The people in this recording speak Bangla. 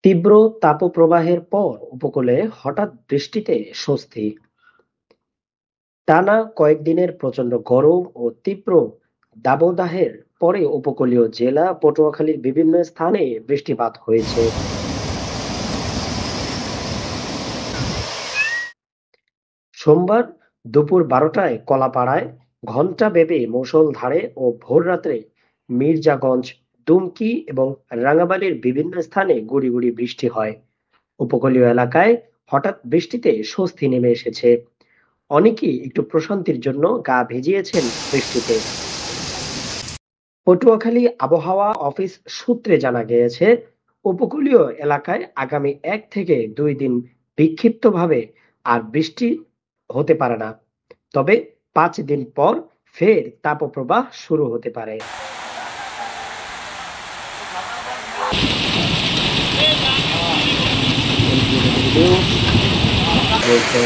তীব্র তাপপ্রবাহের পর উপকূলে হঠাৎ বৃষ্টিতে স্বস্তি। টানা কয়েকদিনের প্রচণ্ড গরম ও তীব্র দাবদাহের পরে উপকূলীয় জেলা পটুয়াখালীর বিভিন্ন স্থানে বৃষ্টিপাত হয়েছে। সোমবার দুপুর ১২টায় কলাপাড়ায় ঘণ্টাব্যাপী মুষলধারে ও ভোররাত্রে মির্জাগঞ্জ, দুমকি এবং রাঙামাটির বিভিন্ন স্থানে গুঁড়ি গুঁড়ি বৃষ্টি হয়। উপকূলীয় এলাকায় হঠাৎ বৃষ্টিতে স্বস্তি নেমে এসেছে। অনেকেই একটু প্রশান্তির জন্য গা ভিজিয়েছেন বৃষ্টিতে। পটুয়াখালী আবহাওয়া অফিস সূত্রে জানা গিয়েছে, উপকূলীয় এলাকায় আগামী ১ থেকে ২ দিন বিক্ষিপ্তভাবে আর বৃষ্টি হতে পারে না। তবে ৫ দিন পর ফের তাপপ্রবাহ শুরু হতে পারে। বলছে